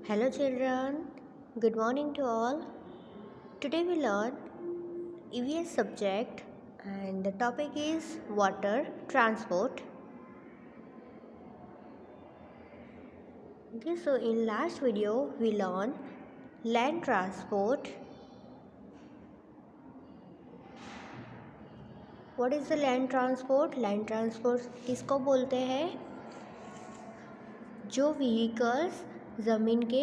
Hello children, good morning to all. Today we learn EVS subject and the topic is water transport. Okay, so in last video we learned land transport. What is the land transport? Land transport किसको बोलते हैं? जो vehicles ज़मीन के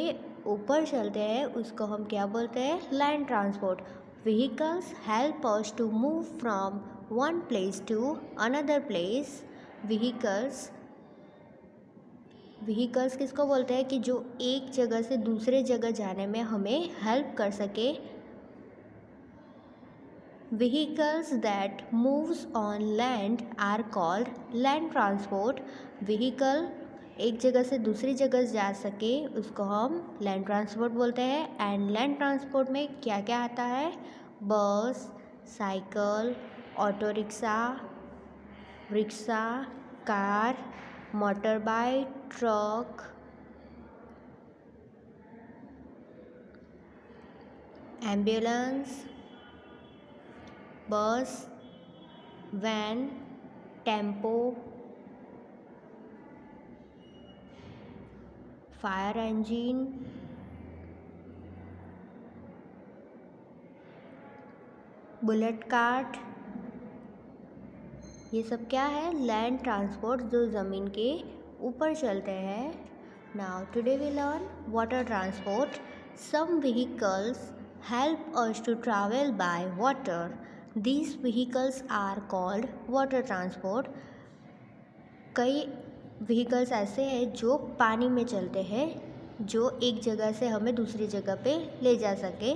ऊपर चलते हैं उसको हम क्या बोलते हैं? Land transport. Vehicles help us to move from one place to another place. Vehicles किसको बोलते हैं? कि जो एक जगह से दूसरे जगह जाने में हमें हेल्प कर सके. Vehicles that moves on land are called land transport. Vehicle एक जगह से दूसरी जगह जा सके उसको हम लैंड ट्रांसपोर्ट बोलते हैं. एंड लैंड ट्रांसपोर्ट में क्या क्या आता है? Bus, cycle, auto rickshaw, car, motor bike, truck, ambulance, bus, van, tempo, fire engine, bullet cart. ये सब क्या है? लैंड ट्रांसपोर्ट जो ज़मीन के ऊपर चलते हैं. Now today we learn water transport. Some vehicles help us to travel by water. These vehicles are called water transport. कई व्हीकल्स ऐसे हैं जो पानी में चलते हैं जो एक जगह से हमें दूसरी जगह पे ले जा सके.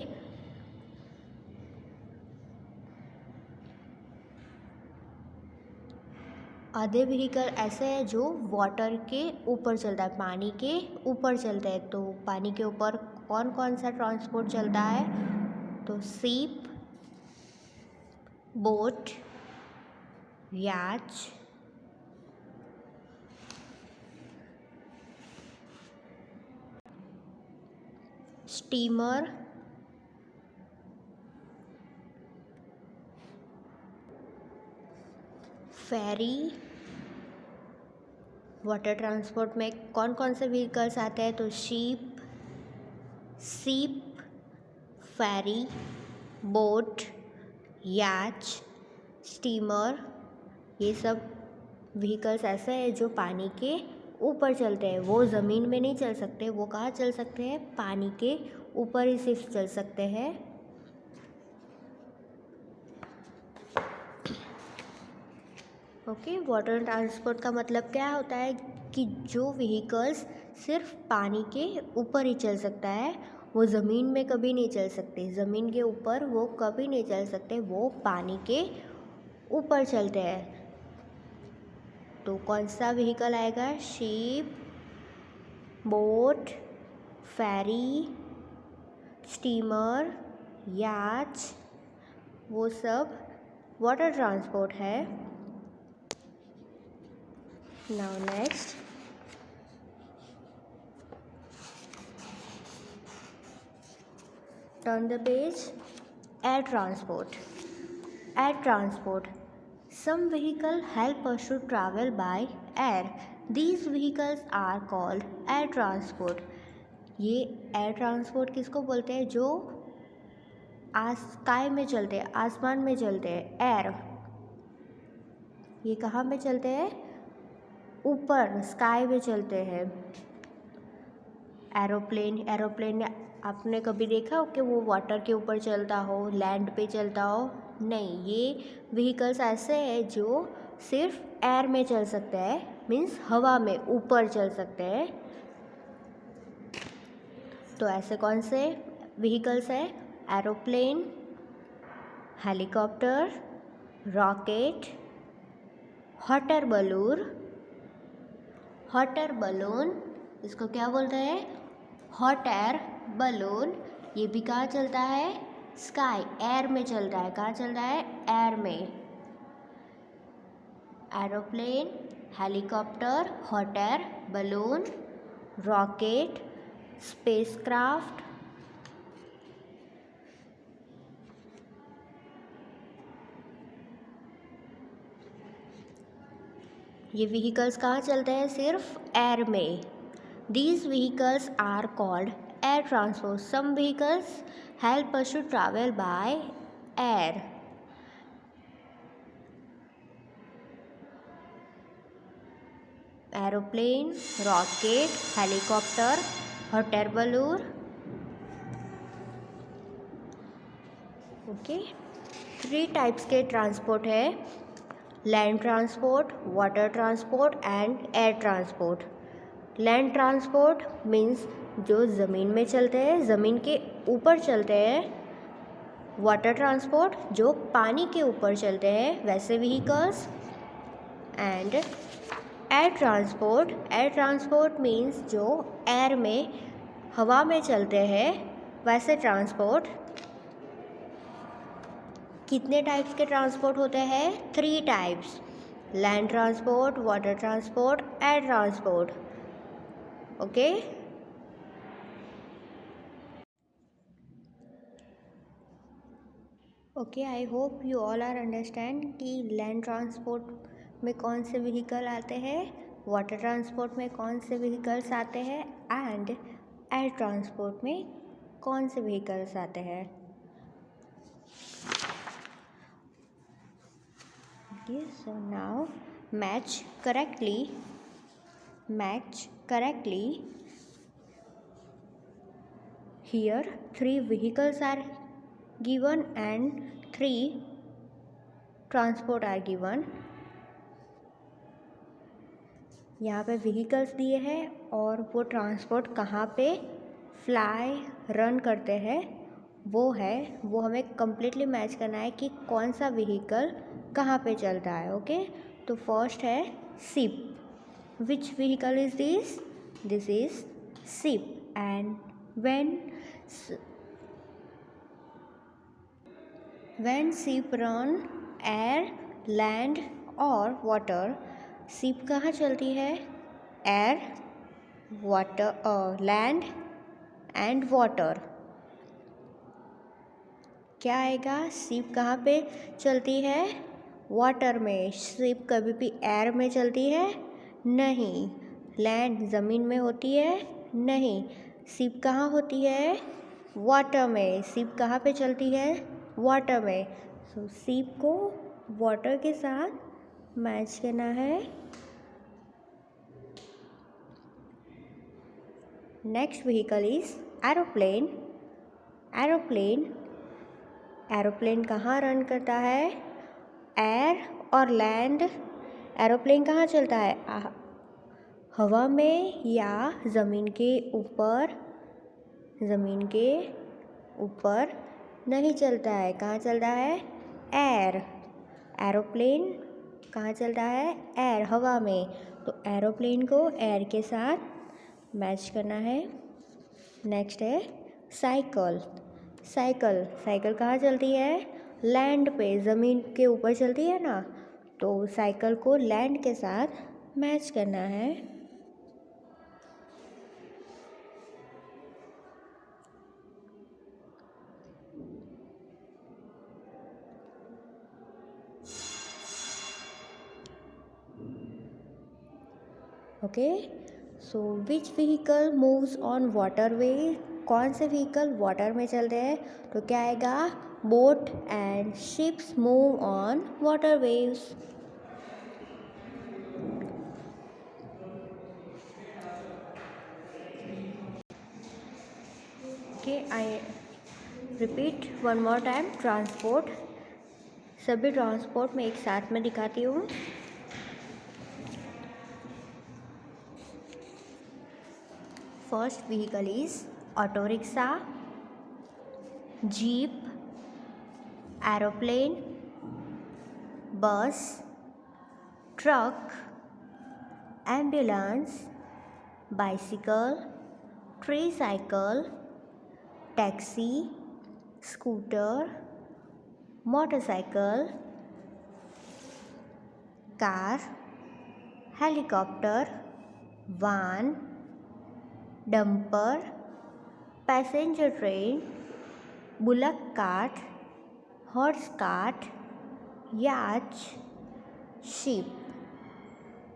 आधे व्हीकल ऐसे हैं जो वाटर के ऊपर चलता है, पानी के ऊपर चलते हैं. तो पानी के ऊपर कौन कौन सा ट्रांसपोर्ट चलता है? तो शिप, बोट, याच, स्टीमर, फेरी. वाटर ट्रांसपोर्ट में कौन कौन से व्हीकल्स आते हैं? तो शिप, फेरी, बोट, याच, स्टीमर. ये सब व्हीकल्स ऐसे हैं जो पानी के ऊपर चलते हैं. वो ज़मीन में नहीं चल सकते. वो कहाँ चल सकते हैं? पानी के ऊपर ही सिर्फ चल सकते हैं. ओके, वाटर ट्रांसपोर्ट का मतलब क्या होता है? कि जो व्हीकल्स सिर्फ पानी के ऊपर ही चल सकता है. वो ज़मीन में कभी नहीं चल सकते. ज़मीन के ऊपर वो कभी नहीं चल सकते. वो पानी के ऊपर चलते हैं. तो कौन सा व्हीकल आएगा? शिप, बोट, फेरी, स्टीमर, याच. वो सब वाटर ट्रांसपोर्ट है. Now next, turn the page. Air transport. Air transport. Some vehicle help us to travel by air. These vehicles are called air transport. ये एयर ट्रांसपोर्ट किसको बोलते हैं? जो स्काई में चलते हैं, आसमान में चलते हैं. एयर, ये कहाँ पे चलते हैं? ऊपर स्काई में चलते हैं. एरोप्लेन आपने कभी देखा हो कि वो वाटर के ऊपर चलता हो, लैंड पे चलता हो? नहीं. ये व्हीकल्स ऐसे हैं जो सिर्फ एयर में चल सकते हैं. मीन्स हवा में ऊपर चल सकते हैं. तो ऐसे कौन से व्हीकल्स हैं? Aeroplane, helicopter, rocket, hot air balloon. इसको क्या बोलते हैं? Hot air balloon. ये भी कहाँ चलता है? स्काई, एयर में चलता है. कहाँ चलता है? एयर में. Aeroplane, helicopter, hot air balloon, rocket, spacecraft, ये व्हीकल्स कहाँ चलते हैं? सिर्फ एयर में। These vehicles are called air transport. Some vehicles help us to travel by air. Aeroplane, rocket, helicopter, hot air balloon. Okay, 3 types के transport है, land transport, water transport and air transport. Land transport means जो ज़मीन में चलते हैं, ज़मीन के ऊपर चलते हैं। वाटर ट्रांसपोर्ट जो पानी के ऊपर चलते हैं, वैसे vehicles. And air transport means जो एयर में, हवा में चलते हैं, वैसे ट्रांसपोर्ट। कितने टाइप्स के ट्रांसपोर्ट होते हैं? 3 types, land transport, water transport, air transport. Okay, okay, I hope you all are understand कि लैंड ट्रांसपोर्ट में कौन से व्हीकल आते हैं, वाटर ट्रांसपोर्ट में कौन से व्हीकल्स आते हैं एंड एयर ट्रांसपोर्ट में कौन से व्हीकल्स आते हैं। Okay, so now match correctly. Here 3 vehicles are given and 3 transport are given. यहाँ पे व्हीकल्स दिए हैं और वो ट्रांसपोर्ट कहाँ पे फ्लाई रन करते हैं वो हमें कम्प्लीटली मैच करना है कि कौन सा व्हीकल कहाँ पे चलता है। ओके, तो फर्स्ट है ship. Which vehicle is this? This is ship. And when ship run air, land और water, शिप कहाँ चलती है? Air, water, land and water. क्या आएगा? शिप कहाँ पे चलती है? वाटर में। शिप कभी भी एयर में चलती है? नहीं। लैंड ज़मीन में होती है? नहीं। शिप कहाँ होती है? वाटर में। शिप कहाँ पे चलती है? वाटर में। सो शिप को वाटर के साथ मैच करना है। Next vehicle is aeroplane. Aeroplane कहाँ रन करता है? एयर और लैंड। एरोप्लेन कहाँ चलता है? हवा में या ज़मीन के ऊपर? ज़मीन के ऊपर नहीं चलता है। कहाँ चलता है? एयर। एरोप्लेन कहाँ चलता है? एयर, हवा में। तो एरोप्लेन को एयर के साथ मैच करना है। नेक्स्ट है साइकिल। साइकिल कहाँ चलती है? लैंड पे, ज़मीन के ऊपर चलती है ना, तो साइकिल को लैंड के साथ मैच करना है। Okay, so which vehicle moves on waterway? कौन से व्हीकल वाटर में चलते हैं? तो क्या आएगा? Boat and ships move on waterways. Okay, I repeat one more time. Transport, सभी ट्रांसपोर्ट में एक साथ में दिखाती हूँ। First vehicle is auto rickshaw, jeep, aeroplane, bus, truck, ambulance, bicycle, tricycle, taxi, scooter, motorcycle, car, helicopter, van, dumper, passenger train, bullock cart, horse cart, yacht, ship.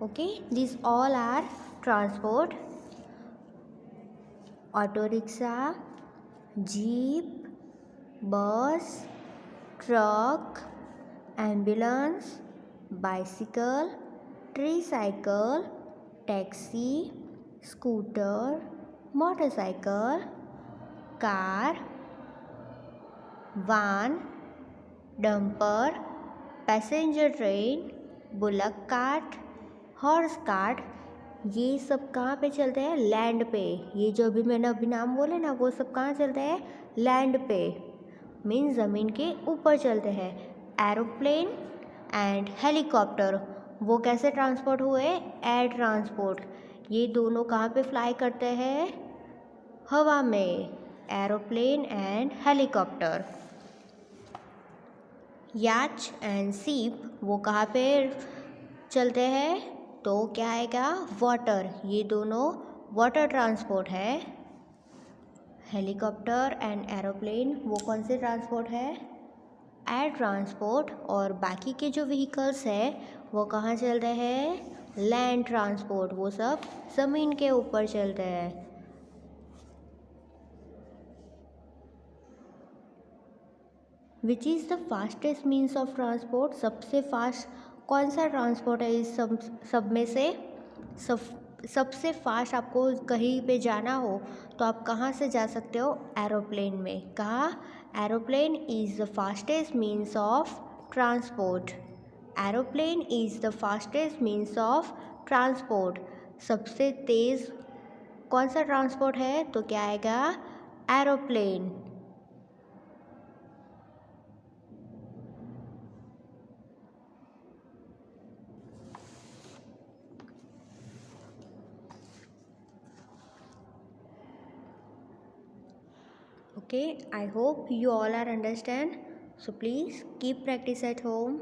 Okay, these all are transport. Auto rickshaw, jeep, bus, truck, ambulance, bicycle, tricycle, taxi, scooter, motorcycle, car, van, dumper, passenger train, bullock cart, horse cart, ये सब कहाँ पे चलते हैं? Land पे। ये जो अभी मैंने अभी नाम बोले ना, वो सब कहाँ चलते हैं? लैंड पे, मीन्स ज़मीन के ऊपर चलते हैं। एरोप्लेन एंड हेलीकॉप्टर, वो कैसे ट्रांसपोर्ट हुए? Air transport. ये दोनों कहाँ पे फ्लाई करते हैं? हवा में। Aeroplane and helicopter. याच एंड सीप, वो कहाँ पे चलते हैं? तो क्या आएगा? वाटर। ये दोनों वाटर ट्रांसपोर्ट है। हेलीकॉप्टर एंड एरोप्लेन वो कौन से ट्रांसपोर्ट है? Air transport. और बाकी के जो व्हीकल्स है वो कहाँ चलते हैं? लैंड ट्रांसपोर्ट, वो सब ज़मीन के ऊपर चलते हैं। Which is the fastest means of transport, सबसे फास्ट कौन सा ट्रांसपोर्ट है इस सब में से? सबसे फास्ट आपको कहीं पे जाना हो तो आप कहाँ से जा सकते हो? एरोप्लेन में। कहाँ? Aeroplane is the fastest means of transport. Aeroplane is the fastest means of transport. सबसे तेज़ कौन सा ट्रांसपोर्ट है? तो क्या आएगा? Aeroplane. Okay, I hope you all are understand. So please keep practice at home.